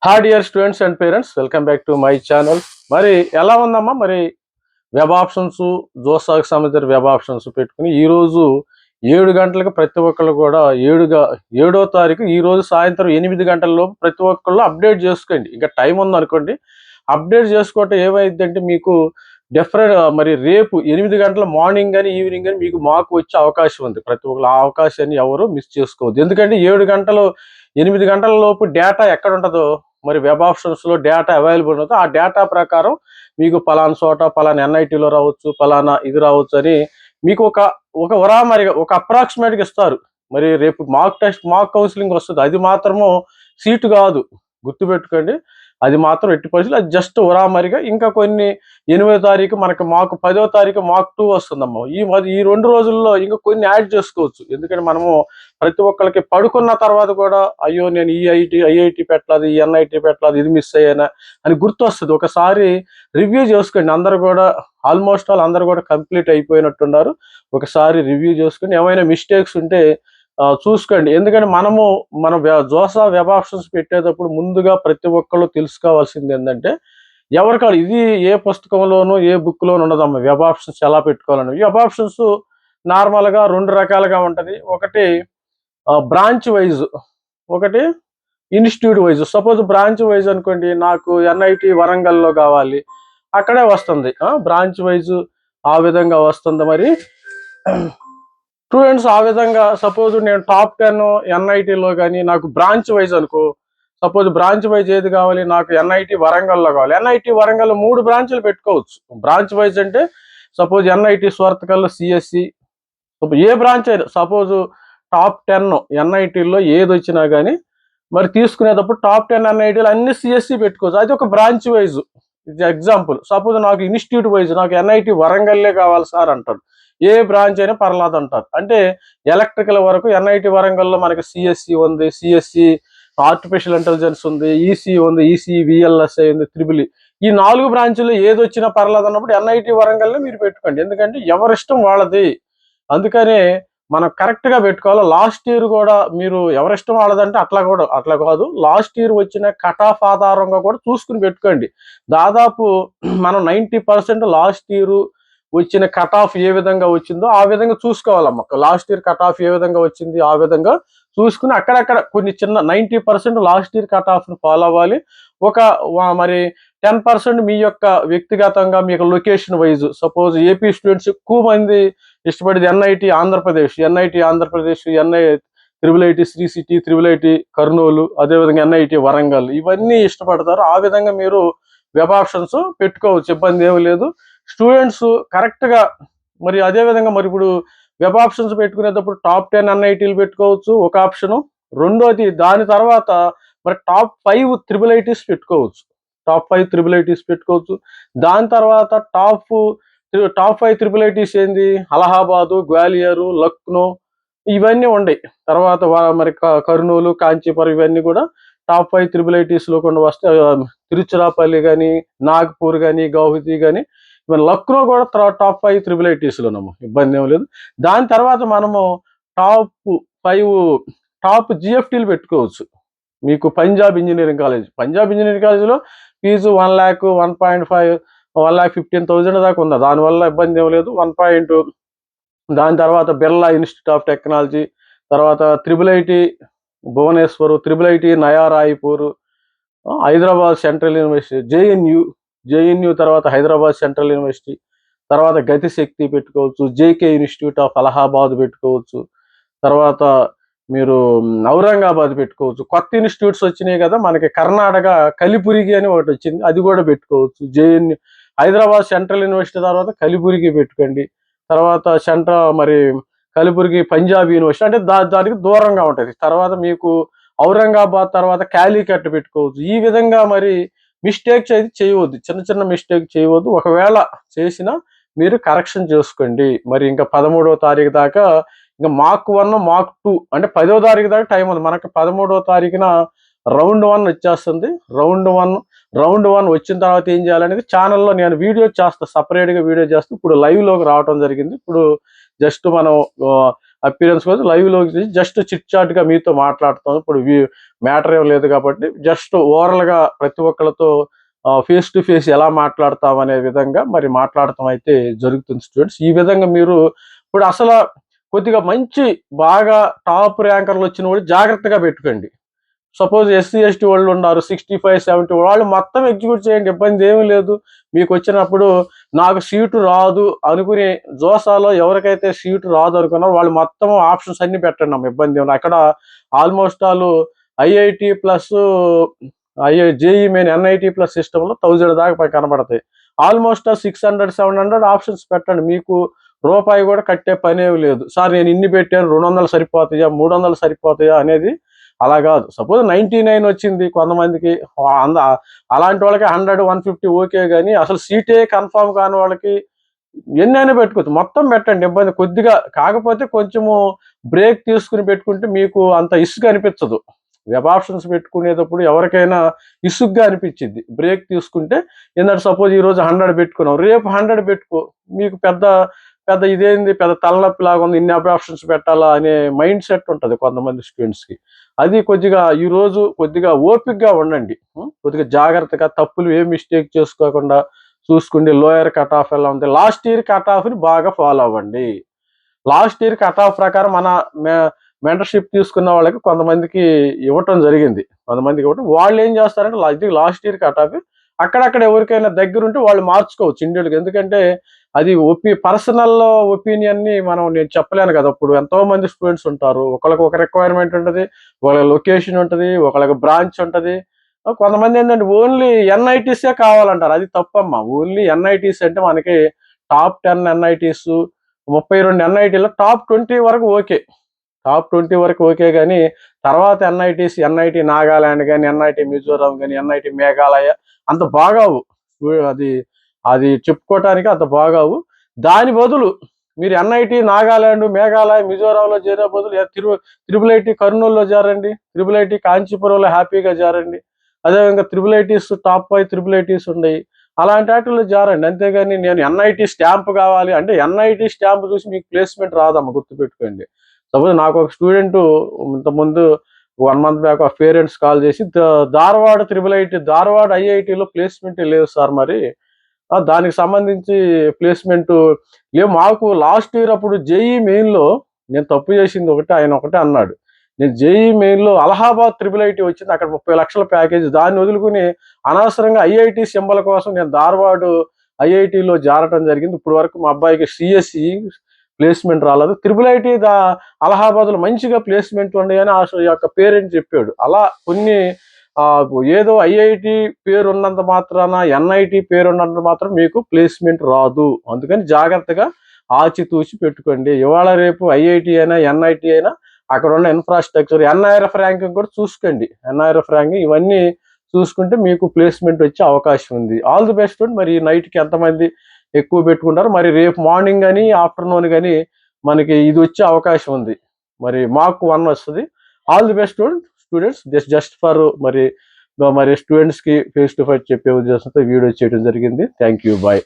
Hi dear students and parents, welcome back to my channel. మరి ఎలా ఉందమ్మా? మరి వెబ్ ఆప్షన్స్, జోసాకు సంబంధించిన వెబ్ ఆప్షన్స్ పెట్టుకుని ఈరోజు 7 గంటలకు ప్రతి ఒక్కళ్ళు కూడా 7వ తారీఖు ఈరోజు సాయంత్రం 8 గంటల లోపు ప్రతి ఒక్కళ్ళు అప్డేట్ చేసుకోండి. ఇంకా టైం ఉందనుకోండి, అప్డేట్ చేసుకోవటం ఏమైందంటే మీకు మరి రేపు 8 గంటల మార్నింగ్ కానీ ఈవినింగ్ కానీ మీకు మాకు వచ్చే అవకాశం ఉంది. ప్రతి ఒక్కరు ఆ అవకాశాన్ని ఎవరు మిస్ చేసుకోవద్దు. ఎందుకంటే 8 గంటల లోపు డేటా ఎక్కడ ఉంటుందో, మరి వెబ్ ఆప్షన్స్లో డేటా అవైలబుల్ ఉంటుందో ఆ డేటా ప్రకారం మీకు పలానా చోట పలానా ఎన్ఐటీలో రావచ్చు, పలానా ఇది రావచ్చు అని మీకు ఒక ఉరామరిగా ఒక అప్రాక్సిమేట్గా ఇస్తారు. మరి రేపు మాక్ కౌన్సిలింగ్ వస్తుంది. అది మాత్రము సీటు కాదు, గుర్తుపెట్టుకోండి. అది మాత్రం ఎట్టి పరిస్థితులు అది జస్ట్ ఉరామరిగా. ఇంకా కొన్ని 8వ తారీఖు మనకి 10వ తారీఖు మాక్ 2 వస్తుందమ్మా. ఈ 2 రోజుల్లో ఇంకా కొన్ని యాడ్ చేసుకోవచ్చు. ఎందుకంటే మనము ప్రతి ఒక్కరికి పడుకున్న తర్వాత కూడా అయ్యో నేను ఈ ఐఐటి పెట్టలేదు, ఈ ఎన్ఐటి పెట్టలేదు, ఇది మిస్ అయ్యానా అని గుర్తొస్తుంది. ఒకసారి రివ్యూ చేసుకోండి. ఆల్మోస్ట్ అందరూ కూడా కంప్లీట్ అయిపోయినట్టున్నారు. ఒకసారి రివ్యూ చేసుకుని ఏమైనా మిస్టేక్స్ ఉంటే చూసుకోండి. ఎందుకంటే మన జోసా వెబ్ ఆప్షన్స్ పెట్టేటప్పుడు ముందుగా ప్రతి ఒక్కళ్ళు తెలుసుకోవాల్సింది ఏంటంటే, ఎవరికాళ్ళు ఇది ఏ పుస్తకంలోనూ ఏ బుక్లోనూ ఉండదమ్మా. వెబ్ ఆప్షన్స్ ఎలా పెట్టుకోవాలని. వెబ్ ఆప్షన్స్ నార్మల్గా 2 రకాలుగా ఉంటుంది. ఒకటి బ్రాంచ్ వైజ్, ఒకటి institute wise. Suppose branch wise అనుకోండి, నాకు ఎన్ఐటి వరంగల్లో కావాలి, అక్కడే వస్తుంది. బ్రాంచ్ వైజ్ ఆ విధంగా వస్తుంది. మరి స్టూడెంట్స్ ఆ విధంగా సపోజ్ నేను టాప్ 10 ఎన్ఐటీలో కానీ నాకు బ్రాంచ్ వైజ్ అనుకో, సపోజ్ బ్రాంచ్ వైజ్ ఏది కావాలి, నాకు ఎన్ఐటి వరంగల్లో కావాలి. ఎన్ఐటి వరంగల్ 3 బ్రాంచ్లు పెట్టుకోవచ్చు. బ్రాంచ్ వైజ్ అంటే సపోజ్ ఎన్ఐటి స్వర్తకల్, సిఎస్సి, ఏ బ్రాంచ్ అయినా సపోజ్ టాప్ 10 ఎన్ఐటీల్లో ఏది వచ్చినా కానీ మరి తీసుకునేటప్పుడు టాప్ 10 ఎన్ఐటీలు అన్ని సిఎస్సి పెట్టుకోవచ్చు. అది ఒక బ్రాంచ్ వైజ్. ఇది ఎగ్జాంపుల్. సపోజ్ నాకు ఇన్స్టిట్యూట్ వైజ్ నాకు ఎన్ఐటి వరంగల్లే కావాలి సార్ అంటారు. ఏ బ్రాంచ్ అయినా పర్లేదు అంటారు. అంటే ఎలక్ట్రికల్ వరకు ఎన్ఐటి వరంగల్లో మనకి సిఎస్సి ఉంది, సిఎస్సి ఆర్టిఫిషియల్ ఇంటెలిజెన్స్ ఉంది, ఈసీ ఉంది, ఈసీ విఎల్ఎస్ఐ ఉంది, త్రిబుల్ ఈ 4 బ్రాంచ్లు ఏది వచ్చినా పర్లేదు అన్నప్పుడు ఎన్ఐటి వరంగల్లో మీరు పెట్టుకోండి. ఎందుకంటే ఎవరిష్టం వాళ్ళది. అందుకనే మనం కరెక్ట్గా పెట్టుకోవాలి. లాస్ట్ ఇయర్ కూడా మీరు ఎవరిష్టం వాళ్ళదంటే అట్లా కాదు. లాస్ట్ ఇయర్ వచ్చిన కట్ ఆఫ్ ఆధారంగా కూడా చూసుకుని పెట్టుకోండి. దాదాపు మనం 90% లాస్ట్ ఇయర్ వచ్చిన కట్ ఆఫ్ ఏ విధంగా వచ్చిందో ఆ విధంగా చూసుకోవాలమ్మ. లాస్ట్ ఇయర్ కట్ ఆఫ్ ఏ విధంగా వచ్చింది ఆ విధంగా చూసుకుని అక్కడక్కడ కొన్ని చిన్న 90% లాస్ట్ ఇయర్ కట్ ఆఫ్ని ఫాలో అవ్వాలి. మరి 10% మీ యొక్క వ్యక్తిగతంగా మీకు location wise. Suppose AP students ఎక్కువ మంది ఇష్టపడేది NIT Andhra Pradesh, NI triple IT Shri city, triple IT Kurnool, అదేవిధంగా ఎన్ఐటి వరంగల్ ఇవన్నీ ఇష్టపడతారు. ఆ విధంగా మీరు వెబ్ ఆప్షన్స్ పెట్టుకోవచ్చు, ఇబ్బంది ఏమీ లేదు. స్టూడెంట్స్ కరెక్ట్గా మరి అదేవిధంగా మరి ఇప్పుడు వెబ్ ఆప్షన్స్ పెట్టుకునేటప్పుడు టాప్ 10 ఎన్ఐటీలు పెట్టుకోవచ్చు ఒక ఆప్షను. రెండోది దాని తర్వాత మరి టాప్ 5 త్రిబుల్ ఐటీస్ పెట్టుకోవచ్చు. దాని తర్వాత టాప్ 5 త్రిబుల్ ఐటీస్ ఏంది, అలహాబాదు, గ్వాలియరు, లక్నో ఇవన్నీ ఉన్నాయి. తర్వాత మరి కర్నూలు, కాంచీపురం ఇవన్నీ కూడా టాప్ 5 త్రిబుల్ ఐటీస్లో కూడా వస్తే, తిరుచిరాపల్లి కానీ, నాగ్పూర్ కానీ, గౌహతి కానీ, ఇవన్నీ లక్నో కూడా టాప్ 5 త్రిబుల్ ఐటీస్లోనమ్మా. ఇబ్బంది ఏం లేదు. దాని తర్వాత మనము టాప్ 5 టాప్ జిఎఫ్టీలు పెట్టుకోవచ్చు. మీకు పంజాబ్ ఇంజనీరింగ్ కాలేజ్లో ఫీజు 1 lakh 1.5 1,15,000 దాకా ఉందా. దానివల్ల ఇబ్బంది ఏం లేదు. దాని తర్వాత బిర్లా ఇన్స్టిట్యూట్ ఆఫ్ టెక్నాలజీ, తర్వాత triple IT Bhubaneswar, triple IT Naya Raipur, Hyderabad central university, JNU తర్వాత హైదరాబాద్ సెంట్రల్ యూనివర్సిటీ, తర్వాత గతిశక్తి పెట్టుకోవచ్చు, జేకే ఇన్స్టిట్యూట్ ఆఫ్ అలహాబాద్ పెట్టుకోవచ్చు, తర్వాత మీరు ఔరంగాబాద్ పెట్టుకోవచ్చు. కొత్త ఇన్స్టిట్యూట్స్ వచ్చినాయి కదా మనకి. కర్ణాటక కలిపురికి అని ఒకటి వచ్చింది, అది కూడా పెట్టుకోవచ్చు. జేఎన్యూ హైదరాబాద్ సెంట్రల్ యూనివర్సిటీ తర్వాత కలిపురికి పెట్టుకోండి. తర్వాత మరి కలిపురికి పంజాబ్ యూనివర్సిటీ అంటే దానికి దూరంగా ఉంటుంది. తర్వాత మీకు ఔరంగాబాద్ తర్వాత కాలికట్ పెట్టుకోవచ్చు. ఈ విధంగా మరి మిస్టేక్స్ అయితే చేయవద్దు, చిన్న మిస్టేక్ చేయవద్దు. ఒకవేళ చేసినా మీరు కరెక్షన్ చేసుకోండి. మరి ఇంకా 13వ తారీఖు దాకా ఇంకా మాక్ 1 మాక్ 2 అంటే 10వ తారీఖు దాకా టైం ఉంది మనకి. 13వ తారీఖున రౌండ్ 1 వచ్చేస్తుంది. రౌండ్ 1 వచ్చిన తర్వాత ఏం చేయాలనేది ఛానల్లో నేను వీడియో చేస్తా, సపరేట్గా వీడియో చేస్తూ ఇప్పుడు లైవ్లోకి రావడం జరిగింది. ఇప్పుడు జస్ట్ మనం అపియరెన్స్ కోసం లైవ్లోకి జస్ట్ చిట్ చాట్గా మీతో మాట్లాడుతాం. ఇప్పుడు మ్యాటర్ ఏం లేదు కాబట్టి జస్ట్ ఓవరాల్గా ప్రతి ఒక్కరితో ఫేస్ టు ఫేస్ ఎలా మాట్లాడతాం అనే విధంగా మరి మాట్లాడటం అయితే జరుగుతుంది స్టూడెంట్స్. ఈ విధంగా మీరు ఇప్పుడు అసలు కొద్దిగా మంచి బాగా టాప్ ర్యాంకర్లు వచ్చిన వాళ్ళు జాగ్రత్తగా పెట్టుకోండి. సపోజ్ ఎస్సీ ఎస్టీ వాళ్ళు ఉన్నారు 65, 70 వాళ్ళు మొత్తం ఎగ్జిక్యూట్ చేయండి, ఇబ్బంది ఏమీ లేదు. మీకు వచ్చినప్పుడు నాకు సీటు రాదు అనుకుని జోసాలో ఎవరికైతే సీటు రాదు అనుకున్నారో వాళ్ళు మొత్తం ఆప్షన్స్ అన్ని పెట్టండి అమ్మ, ఇబ్బంది ఏమి. అక్కడ almost all IIT plus JEE main NIT plus సిస్టంలో 1000 దాకా కనబడతాయి. ఆల్మోస్ట్ 600, 700 ఆప్షన్స్ పెట్టండి, మీకు రూపాయి కూడా కట్టే పనేవి లేదు. సార్ నేను ఇన్ని పెట్టాను 200 సరిపోతాయా 300 సరిపోతాయా అనేది అలా కాదు. సపోజ్ 99 వచ్చింది కొంతమందికి, అలాంటి వాళ్ళకి 100, 150 ఓకే, కానీ అసలు సీటే కన్ఫామ్ కాని వాళ్ళకి ఎన్నైనా పెట్టుకోవచ్చు, మొత్తం పెట్టండి, ఇబ్బంది కొద్దిగా. కాకపోతే కొంచెము బ్రేక్ తీసుకుని పెట్టుకుంటే మీకు అంత ఇసుగా అనిపించదు. వెబ్ ఆప్షన్స్ పెట్టుకునేటప్పుడు ఎవరికైనా ఇసుగ్గా అనిపించింది, బ్రేక్ తీసుకుంటే. ఏంటంటే సపోజ్ ఈరోజు 100 పెట్టుకున్నాం, రేపు 100 పెట్టుకో, మీకు పెద్ద పెద్ద ఇదేంది పెద్ద తలనొప్పి లాగా ఉంది, ఇన్ని ఆప్షన్స్ పెట్టాలా అనే మైండ్ సెట్ ఉంటుంది కొంతమంది స్టూడెంట్స్కి. అది కొద్దిగా ఈరోజు కొద్దిగా ఓపిక్గా ఉండండి, కొద్దిగా జాగ్రత్తగా, తప్పులు ఏ మిస్టేక్ చేసుకోకుండా చూసుకోండి. లోయర్ కట్ ఆఫ్ ఎలా ఉంది, లాస్ట్ ఇయర్ కట్ ఆఫ్ని బాగా ఫాలో అవ్వండి. లాస్ట్ ఇయర్ కట్ ఆఫ్ ప్రకారం మన మెంటర్షిప్ తీసుకున్న వాళ్ళకి కొంతమందికి ఇవ్వటం జరిగింది. కొంతమందికి ఇవ్వటం, వాళ్ళు ఏం చేస్తారంటే ఇది లాస్ట్ ఇయర్ కట్ ఆఫ్, అక్కడక్కడ ఎవరికైనా దగ్గర ఉంటే వాళ్ళు మార్చుకోవచ్చు ఇండివిజువల్గా. ఎందుకంటే అది పర్సనల్ ఒపీనియన్ని నేను చెప్పలేను కదా. ఇప్పుడు ఎంతో మంది స్టూడెంట్స్ ఉంటారు, ఒకళ్ళకి ఒక రిక్వైర్మెంట్ ఉంటుంది, ఒకళ్ళకి లొకేషన్ ఉంటుంది, ఒకళ్ళకి బ్రాంచ్ ఉంటుంది. కొంతమంది ఏంటంటే ఓన్లీ ఎన్ఐటీసే కావాలంటారు, అది తప్పమ్మా. ఓన్లీ ఎన్ఐటీస్ అంటే మనకి టాప్ 10 ఎన్ఐటీస్, 32 ఎన్ఐటీలో టాప్ 20 వరకు ఓకే, టాప్ 20 వరకు ఓకే. కానీ తర్వాత ఎన్ఐటి నాగాలాండ్ కానీ, ఎన్ఐటి మిజోరాం కానీ, ఎన్ఐటి మేఘాలయ అంత బాగావు, అది అది చెప్పుకోవటానికి అంత బాగావు. దాని బదులు మీరు ఎన్ఐటి నాగాలాండ్, మేఘాలయ, మిజోరాంలో చేరే బదులు త్రిబుల్ ఐటీ కర్నూలులో చేరండి, త్రిబుల్ ఐటీ కాంచీపురంలో హ్యాపీగా చేరండి. అదేవిధంగా triple ITs top 5 triple ITs ఉన్నాయి, అలాంటి వాటిల్లో చేరండి. అంతేగాని నేను ఎన్ఐటి స్టాంప్ కావాలి అంటే ఎన్ఐటి స్టాంప్ చూసి మీకు ప్లేస్మెంట్ రాదమ్మా, గుర్తుపెట్టుకోండి. సపోజ్ నాకు ఒక స్టూడెంట్ ఇంతకుముందు 1 మంత్ బ్యాక్ పేరెంట్స్ కాల్ చేసి ధారవాడ ధారవాడ ఐఐటిలో ప్లేస్మెంట్ లేదు సార్, మరి దానికి సంబంధించి ప్లేస్మెంట్ లేవు మాకు. లాస్ట్ ఇయర్ అప్పుడు జేఈ మెయిన్లో నేను తప్పు చేసింది ఒకటే, ఆయన ఒకటే అన్నాడు, నేను జేఈ మెయిన్లో అలహాబాద్ త్రిబుల్ ఐటీ వచ్చింది, అక్కడ 30 లక్షల ప్యాకేజ్, దాన్ని వదులుకుని అనవసరంగా ఐఐటి సింబల్ కోసం నేను ధారవాడ ఐఐటిలో జారటం జరిగింది. ఇప్పుడు వరకు మా అబ్బాయికి సిఎస్సి ప్లేస్మెంట్ రాలేదు. త్రిబుల్ ఐటీ అలహాబాద్లో మంచిగా ప్లేస్మెంట్ ఉన్నాయని ఆ యొక్క పేరెంట్ చెప్పాడు. అలా కొన్ని ఏదో ఐఐటి పేరు ఉన్నంత మాత్రాన, ఎన్ఐటి పేరు ఉన్నంత మాత్రం మీకు ప్లేస్మెంట్ రాదు. అందుకని జాగ్రత్తగా ఆచితూచి పెట్టుకోండి. ఇవాళ రేపు ఐఐటి అయినా ఎన్ఐటి అయినా అక్కడ ఉన్న ఇన్ఫ్రాస్ట్రక్చర్, ఎన్ఐఆర్ఎఫ్ ర్యాంకింగ్ కూడా చూసుకోండి. ఎన్ఐఆర్ఎఫ్ ర్యాంకింగ్ ఇవన్నీ చూసుకుంటే మీకు ప్లేస్మెంట్ వచ్చే అవకాశం ఉంది. All the best. మరి నైట్కి ఎంతమంది ఎక్కువ పెట్టుకుంటారు, మరి రేపు మార్నింగ్ కానీ ఆఫ్టర్నూన్ కానీ మనకి ఇది వచ్చే అవకాశం ఉంది. మరి మాకు 1 వస్తుంది. All the best students. Just for మరి స్టూడెంట్స్కి ఫేస్ టు ఫేస్ చెప్పే ఉద్దేశంతో వీడియో చేయడం జరిగింది. Thank you, bye.